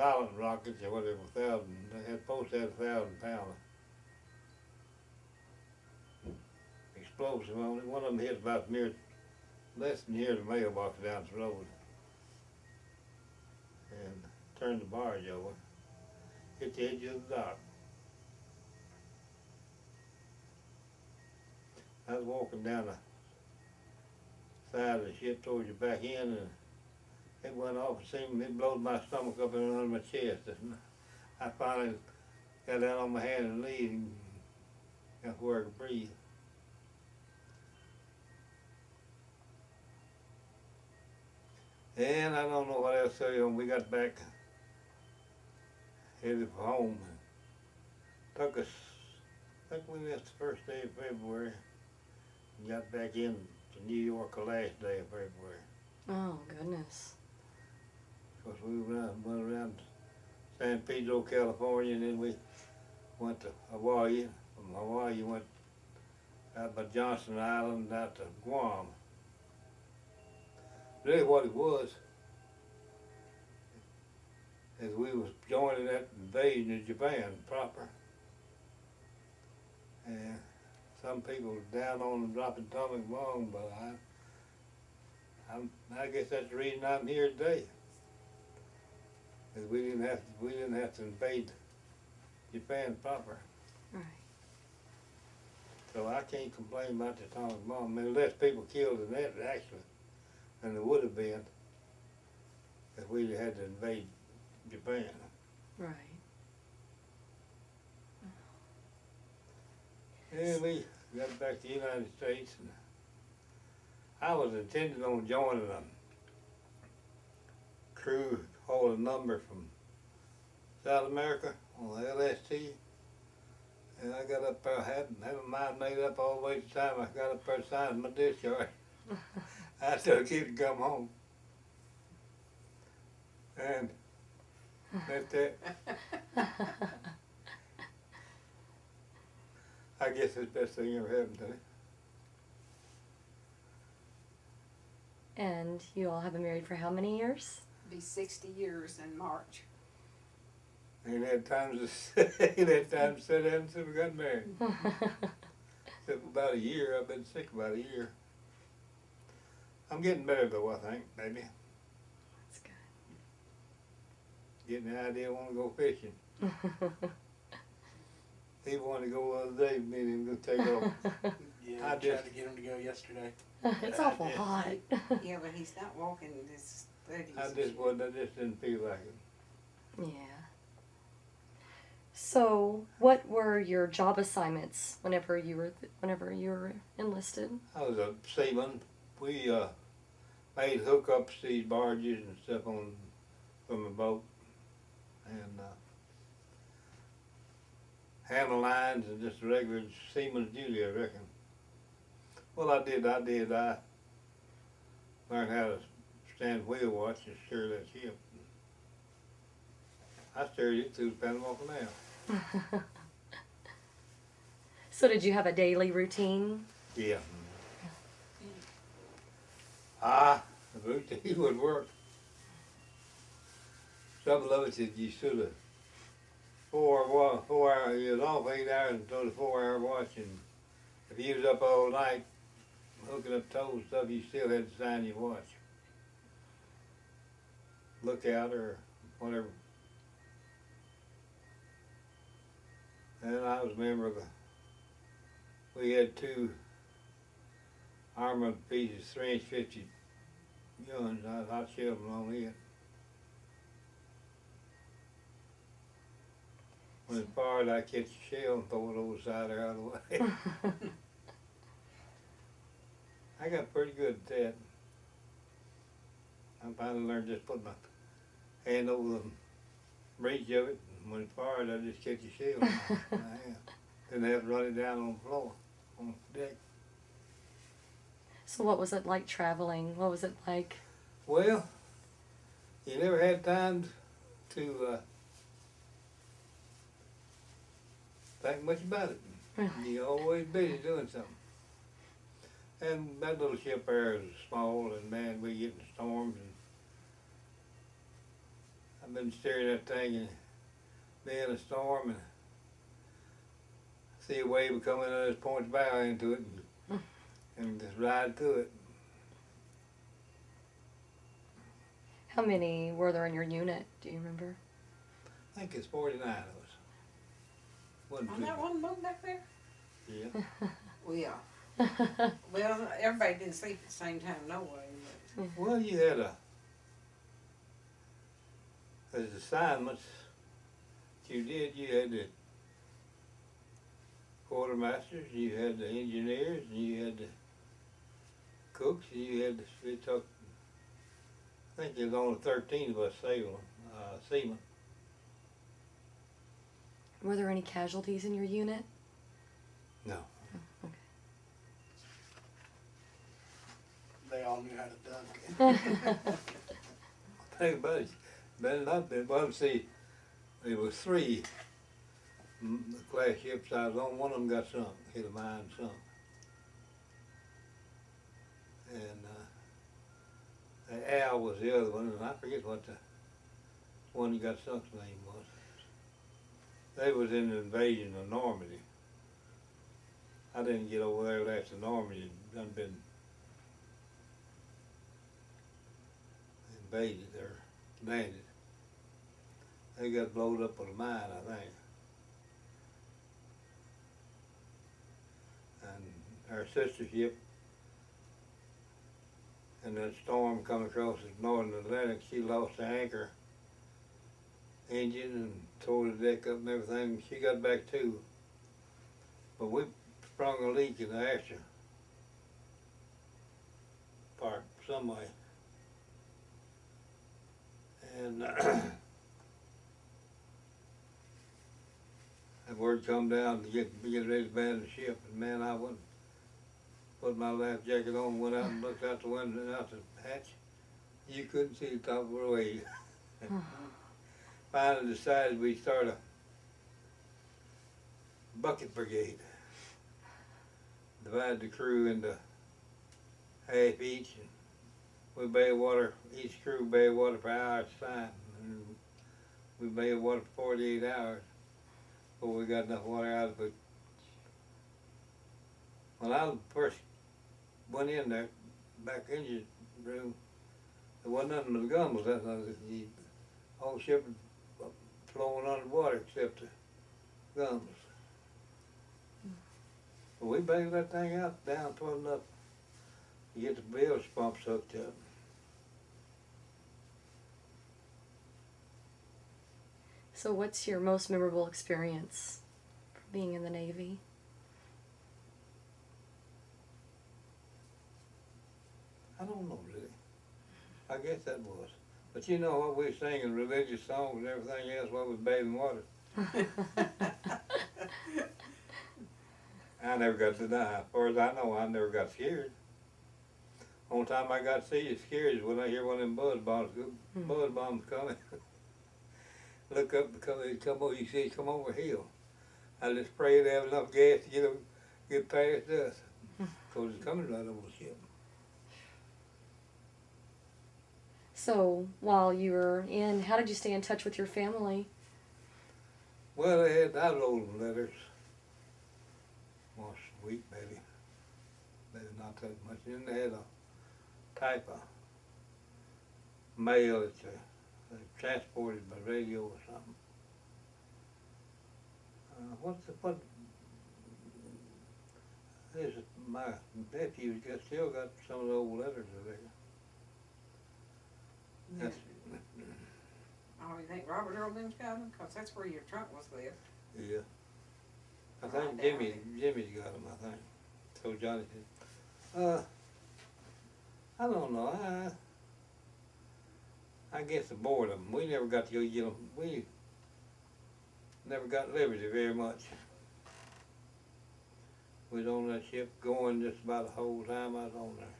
silent rockets or whatever, they had supposed to have 1,000 pound explosive on it. One of them hit about near, less than near the mailbox down the road and turned the barge over, hit the edge of the dock. I was walking down the side of the ship towards the back end, and it went off and seemed, it blowed my stomach up and under my chest. And I finally got down on my hand and knees and got where I could breathe. And I don't know what else to tell you. When we got back, headed for home, took us, I think we missed the first day of February, and got back in to New York the last day of February. Oh, goodness. Because we went around San Pedro, California, and then we went to Hawaii. From Hawaii, went out by Johnson Island out to Guam. Really what it was is we was joining that invasion of Japan proper. And some people were down on them dropping atomic bombs, but I guess that's the reason I'm here today. Because we didn't have to invade Japan proper. Right. So I can't complain about the atomic bomb. I mean, less people killed in that actually than there would have been if we had to invade Japan. Right. And we got back to the United States, and I was intending on joining a crew hauling lumber from South America on the LST. And I got up there, had my mind made up all the way to the time I got up there signing my discharge. I told a kid to come home. And that's it. I guess it's the best thing ever happened to me. And you all have been married for how many years? Be 60 years in March. Ain't had time to sit down since we got married. Except about a year. I've been sick about a year. I'm getting better though, I think, maybe. That's good. Getting the idea I want to go fishing. He wanted to go the other day, me and him go take off. Yeah, I I tried just- to get him to go yesterday. It's awful hot. Yeah, but he's not walking his 30s. I just didn't feel like it. Yeah. So, what were your job assignments whenever you were enlisted? I was a seaman. We made hookups to these barges and stuff from the boat, and handle lines and just regular seaman's duty, I reckon. Well, I did. I learned how to stand wheel watch and steer that ship. I steered it through the Panama Canal. So, did you have a daily routine? Yeah. The routine would work. Some of it is you should have 4 hours, you was off 8 hours until the 4-hour watch, and if you was up all night hooking up toes and stuff, you still had to sign your watch. Lookout or whatever. And I was a member of we had 2 armored pieces, 3-inch 50 guns. I was hot shelling on it. When it fired, I catch a shell and throw it over the side or out of the way. I got pretty good at that. I finally learned just put my hand over the reach of it, and when it fired, I just catch a shell in my hand. Didn't have to run it down on the floor, on the deck. So, what was it like traveling? What was it like? Well, you never had time to think much about it. Really? You're always busy doing something. And that little ship there is small, and man, we get in storms. And I I've been steering that thing and be in a storm and see a wave coming and just point the bow into it and just ride through it. How many were there in your unit? Do you remember? I think it's 49 of us. Wasn't On too that one boat back there? Yeah. Well, yeah. Well, everybody didn't sleep at the same time, no way. But Well, you had as assignments you did, you had the quartermasters, you had the engineers, and you had the cooks, and you had the, it took, I think there's only 13 of us seamen. Were there any casualties in your unit? No. Okay. They all knew how to duck. Hey, buddy, better not been. Well, see, there was 3 class ships I was on. One of them got sunk, hit a mine and sunk. And Al was the other one, and I forget what the one that got sunk's name was. They was in the invasion of Normandy. I didn't get over there after Normandy had done been invaded or landed. They got blowed up with a mine, I think. And our sister ship, and that storm come across the northern Atlantic, she lost the anchor engine and tore the deck up and everything. She got back too. But we sprung a leak in the Asher part some way. And the word come down to get ready to abandon the ship, and man, I went, put my life jacket on, went out and looked out the window and out the hatch. You couldn't see the top of the wave. Finally decided we'd start a bucket brigade. Divide the crew into half each, and we bail water, each crew bail water for hours at a time. And we bail water for 48 hours before we got enough water out of it. When I first went in there, back engine room, there wasn't nothing but the gun was that the whole ship was flowing underwater except the guns. But we bailed that thing out down far enough to get the bilge pumps hooked up. So what's your most memorable experience from being in the Navy? I don't know really. I guess that was. But you know what, we were singing religious songs and everything else while we were bathing water. I never got to die. As far as I know, I never got scared. Only time I got scared is when I hear one of them buzz bombs coming. Look up because they come over, you see it come over a hill. I just pray they have enough gas to get past us. Because it's coming right over the ship. So while you were in, how did you stay in touch with your family? Well, I wrote them letters once a week, maybe. Maybe not that much. Then they had a type of mail that they transported by radio or something. My nephew's still got some of the old letters there. That's, oh, you think Robert Earl Lynn's got them? Because that's where your trunk was left. yeah. I Right think down Jimmy's got them, I think. So Johnny did. I don't know. I guess the boredom. We never got to go get them. We never got liberty very much. We was on that ship going just about the whole time I was on there.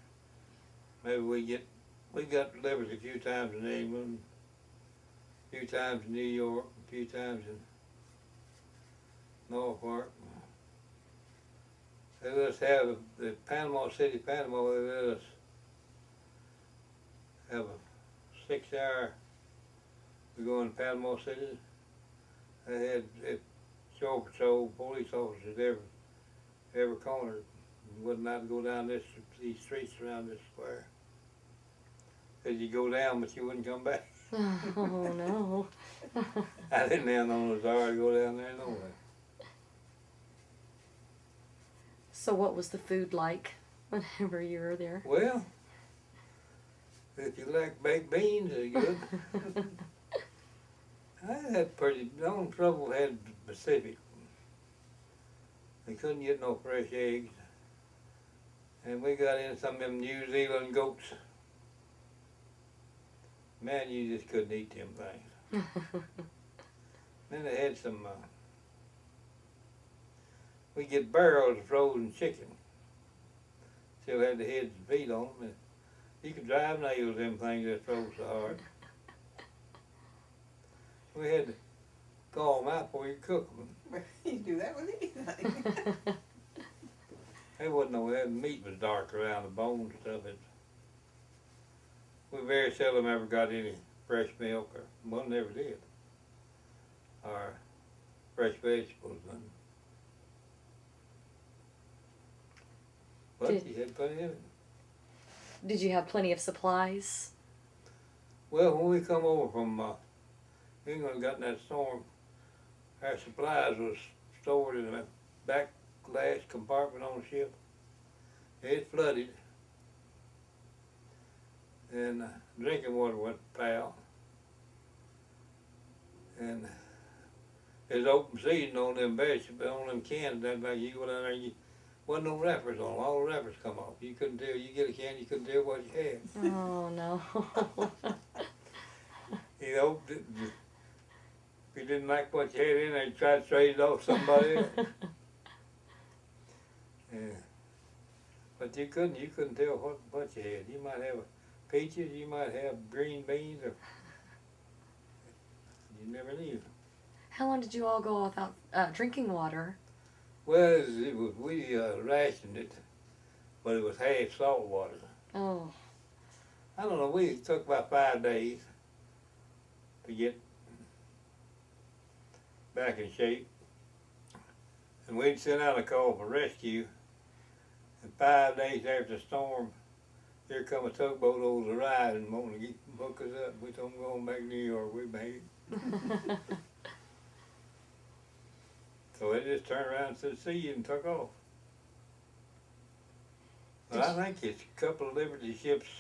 Maybe we got liberty a few times in England, a few times in New York, a few times in Norfolk. They let us have the Panama City, Panama, they let us have a 6-hour We go in Panama City. They had shore patrol police officers every corner. You wouldn't have to go down these streets around this square. Cause you go down, but you wouldn't come back. Oh no. I didn't have no desire to go down there no way. So what was the food like whenever you were there? Well, if you like baked beans, they're good. I had the only trouble had the Pacific. They couldn't get no fresh eggs. And we got in some of them New Zealand goats. Man, you just couldn't eat them things. Then they had some, we get barrels of frozen chicken. Still had the heads and feet on them. You could drive nails them things that froze so hard. We had to thaw them out before you cook them. You do that with anything. There wasn't no, the meat was dark around the bones and stuff. We very seldom ever got any fresh milk, or one never did, or fresh vegetables. But you had plenty of it. Did you have plenty of supplies? Well, when we come over from England, got in that storm, our supplies was stored in the back glass compartment on the ship. It flooded, and drinking water went foul. And there's open season on them vegetables, on them cans. That like you go down there, wasn't no wrappers on them. All the wrappers come off. You couldn't tell. You get a can, you couldn't tell what you had. Oh no. You know, if you didn't like what you had in there, you tried to trade it off somebody else. Yeah. But you couldn't tell what you had. You might have peaches, you might have green beans, or you never knew. How long did you all go without drinking water? Well, we rationed it, but it was half salt water. Oh. I don't know, we took about 5 days to get back in shape. And we'd sent out a call for rescue. And 5 days after the storm, here come a tugboat over the ride and wanted to hook us up. We told them going back to New York, we made it. So they just turned around to the sea and took off. But I think it's a couple of Liberty ships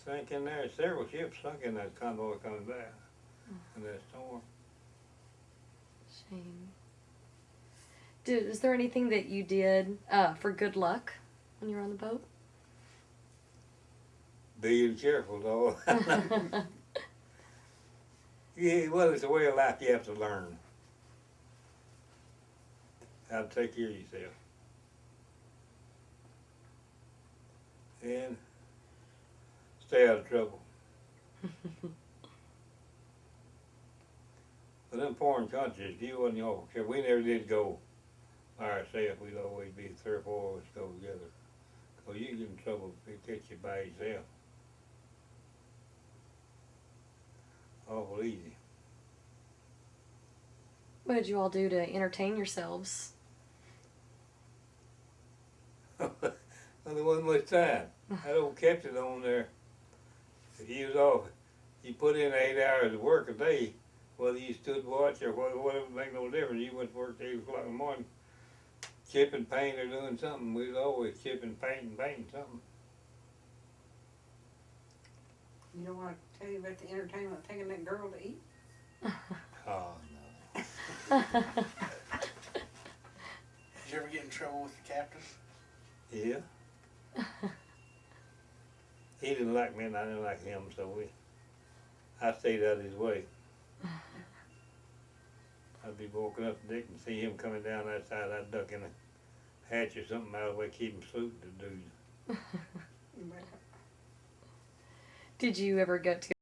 sank in there. Several ships sunk in that convoy coming back in that storm. Shame. Is there anything that you did for good luck when you were on the boat? Being careful, though. Yeah, well, it's a way of life you have to learn. How to take care of yourself. And stay out of trouble. But in foreign countries, if you wasn't awful careful, we never did go by ourselves. We'd always be 3 or 4 of us go together. So you get in trouble if they catch you by yourself. Awful easy. What did you all do to entertain yourselves? Well, there wasn't much time. That old captain on there, if he was off, he put in 8 hours of work a day, whether you stood watch or whatever, make no difference. You went to work at 8 o'clock in the morning, chipping paint or doing something. We was always chipping, painting something. You don't want to tell you about the entertainment of taking that girl to eat? Oh, no. Did you ever get in trouble with the captain? Yeah. He didn't like me and I didn't like him, so I stayed out of his way. I'd be walking up the deck and see him coming down that side, I'd duck in a hatch or something out of the way, keep him saluting the dude. Did you ever get to